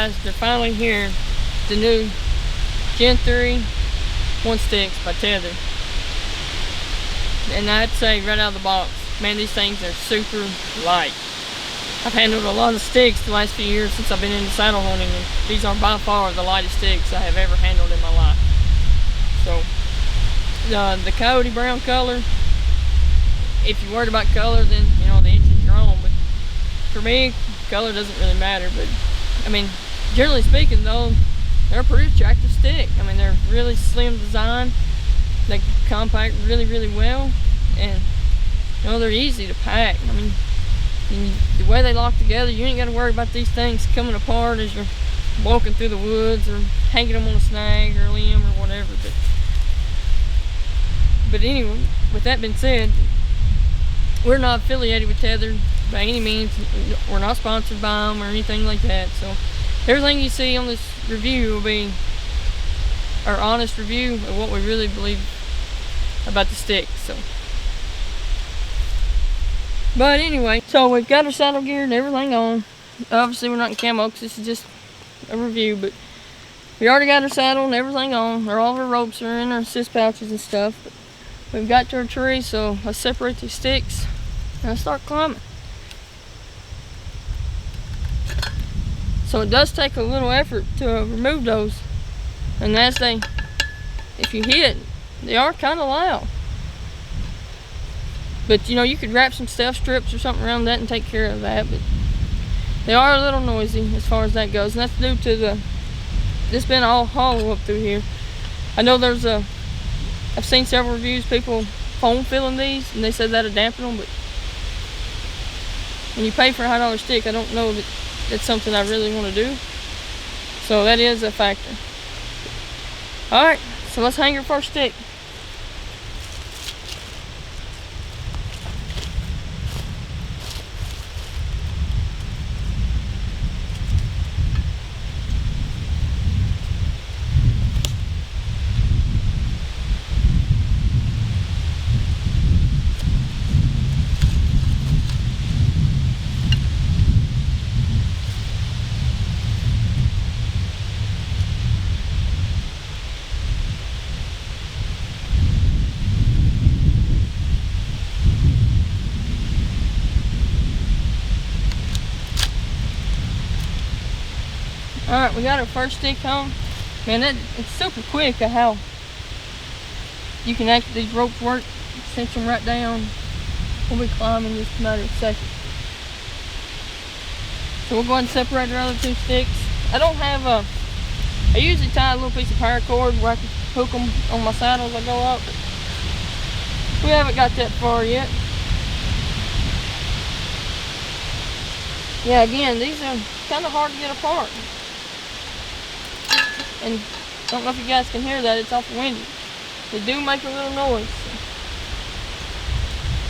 guys, they're finally here. The new Gen 3 1 sticks by Tethrd. And I'd say right out of the box, man, these things are super light. I've handled a lot of sticks the last few years since I've been into saddle hunting, and these are by far the lightest sticks I have ever handled in my life. So, the coyote brown color, if you're worried about color, then you know the inches you're on. But for me, color doesn't really matter. But I mean, generally speaking, though, they're a pretty attractive stick. I mean, they're really slim design. They compact really, really well, and you know they're easy to pack. I mean, the way they lock together, you ain't got to worry about these things coming apart as you're walking through the woods or hanging them on a snag or a limb or whatever. But anyway, with that being said, we're not affiliated with Tethrd by any means. We're not sponsored by them or anything like that. So everything you see on this review will be our honest review of what we really believe about the stick. But anyway, so we've got our saddle gear and everything on. Obviously we're not in camo because this is just a review, but we already got our saddle and everything on. All of our ropes are in our assist pouches and stuff. But we've got to our tree, so let's separate these sticks and let's start climbing. So it does take a little effort to remove those, and if you hit, they are kind of loud. But you know, you could wrap some stealth strips or something around that and take care of that. But they are a little noisy as far as that goes, and that's due to this been all hollow up through here. I know I've seen several reviews, people foam filling these, and they said that'll dampen them. But when you pay for a $100 stick, I don't know that that's something I really want to do. So that is a factor. All right, so let's hang our first stick. Alright, we got our first stick on. Man, it's super quick of how you can actually, these ropes work. Cinch them right down. We'll be climbing just a matter of seconds. So we'll go ahead and separate our other two sticks. I usually tie a little piece of paracord where I can hook them on my saddle as I go up. But we haven't got that far yet. Yeah, again, these are kind of hard to get apart. And I don't know if you guys can hear that, it's awful windy. They do make a little noise.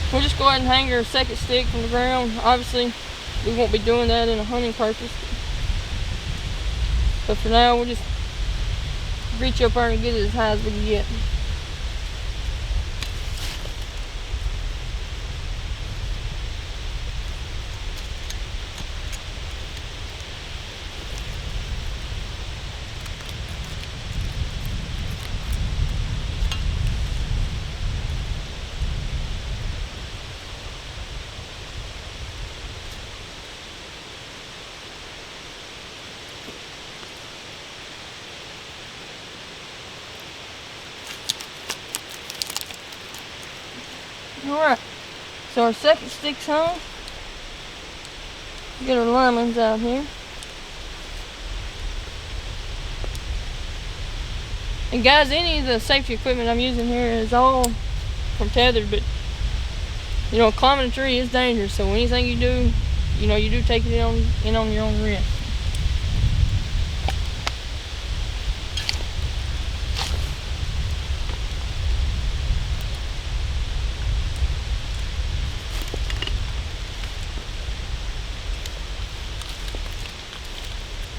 So we'll just go ahead and hang our second stick from the ground. Obviously, we won't be doing that in a hunting purpose. But for now, we'll just reach up there and get it as high as we can get. Alright, so our second stick's hung. Get our lemons out here. And guys, any of the safety equipment I'm using here is all from Tethrd, but you know, climbing a tree is dangerous, so anything you do, you know, you do take it in on your own risk.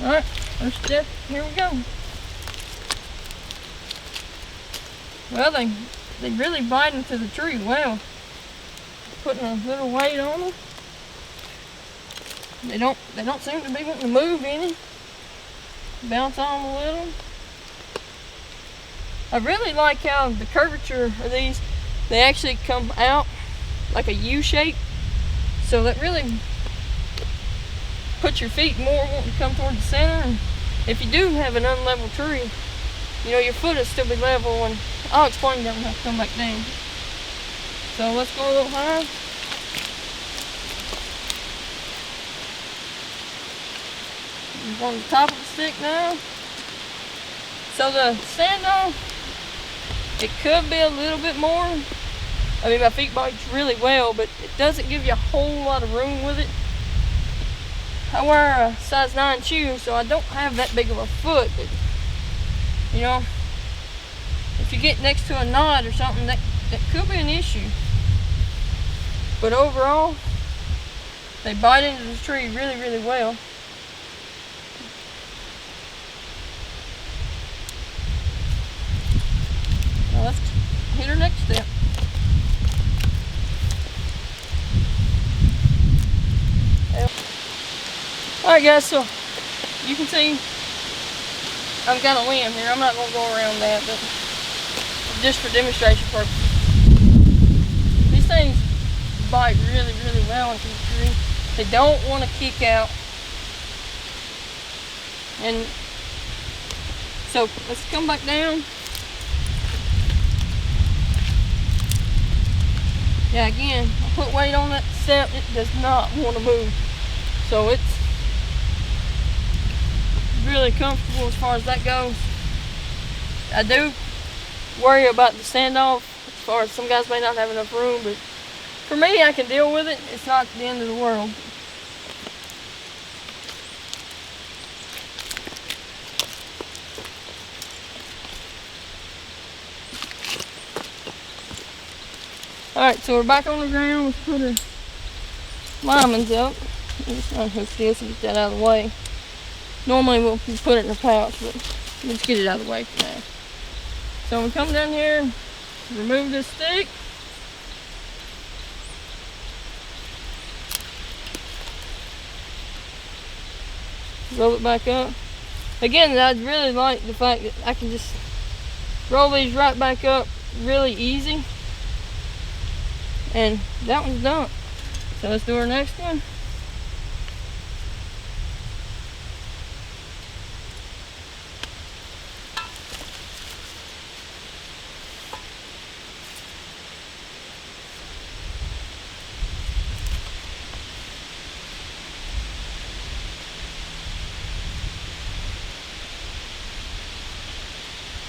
Alright, first step, here we go. Well, they really bite into the tree well. Putting a little weight on them. They don't seem to be wanting to move any. bounce on them a little. I really like how the curvature of these, they actually come out like a U shape. So that really puts your feet more wanting to come toward the center. And if you do have an unlevel tree, you know, your foot will still be level, and I'll explain that when I come back down. So let's go a little higher. I'm on the top of the stick now. So the standoff, it could be a little bit more. I mean, my feet bites really well, but it doesn't give you a whole lot of room with it. I wear a size 9 shoe, so I don't have that big of a foot, but you know, if you get next to a knot or something, that could be an issue. But overall, they bite into the tree really, really well. Now let's hit our next step. Alright guys, so you can see I've got a limb here. I'm not going to go around that, but just for demonstration purposes. These things bite really, really well into the tree. They don't want to kick out. And so let's come back down. Yeah, again, I put weight on that step. It does not want to move. So it's really comfortable as far as that goes. I do worry about the standoff as far as some guys may not have enough room, but for me, I can deal with it. It's not the end of the world. Alright, so we're back on the ground. Let's put our limans up. I'm just unhook this and get that out of the way. Normally we'll put it in a pouch, but let's get it out of the way for now. So we come down here, remove this stick. Roll it back up. Again, I really like the fact that I can just roll these right back up really easy. And that one's done. So let's do our next one.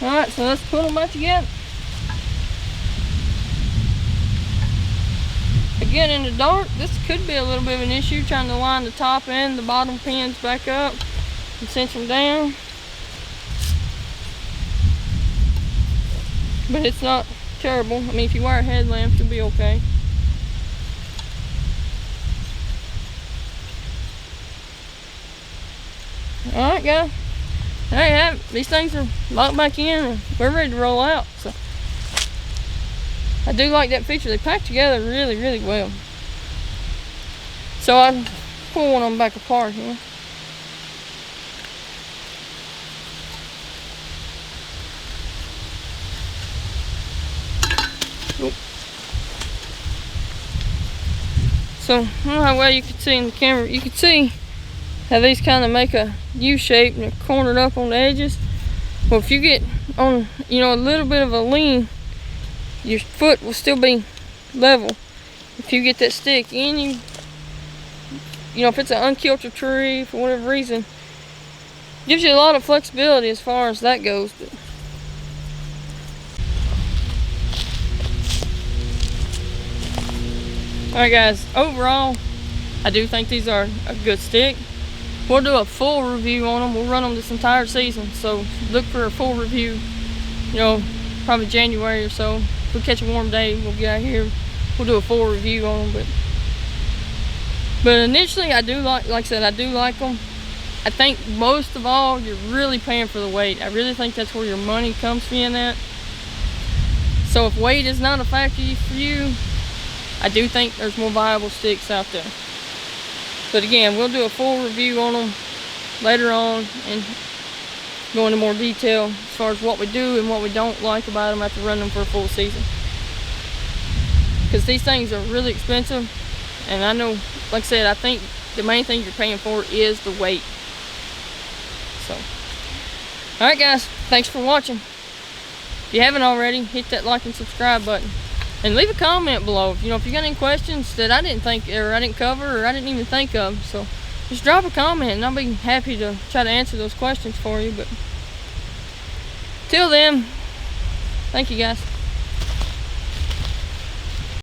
Alright, so let's put them back together. Again, in the dark, this could be a little bit of an issue, trying to line the top and the bottom pins back up and cinch them down. But it's not terrible. I mean, if you wear a headlamp, you'll be okay. Alright guys, there you have it. These things are locked back in and we're ready to roll out. So I do like that feature. They pack together really, really well. So I pull one of them back apart here. Oop. So I don't know how well you can see in the camera. You can see how these kind of make a U shape and they're cornered up on the edges. Well, if you get on, you know, a little bit of a lean, your foot will still be level. If you get that stick in, you know, if it's an unkilted tree for whatever reason, gives you a lot of flexibility as far as that goes. But alright guys, overall I do think these are a good stick. We'll do a full review on them. We'll run them this entire season, so look for a full review, you know, probably January or so. If we catch a warm day, we'll get out here, we'll do a full review on them. But initially, I do like I said, I do like them. I think most of all, you're really paying for the weight. I really think that's where your money comes in at. So if weight is not a factor for you, I do think there's more viable sticks out there. But again, we'll do a full review on them later on, and go into more detail as far as what we do and what we don't like about them after running them for a full season. Because these things are really expensive, and I know, like I said, I think the main thing you're paying for is the weight. So, alright guys, thanks for watching. If you haven't already, hit that like and subscribe button. And leave a comment below. You know, if you got any questions that I didn't think, or I didn't cover, or I didn't even think of. So, just drop a comment and I'll be happy to try to answer those questions for you. But till then, thank you guys.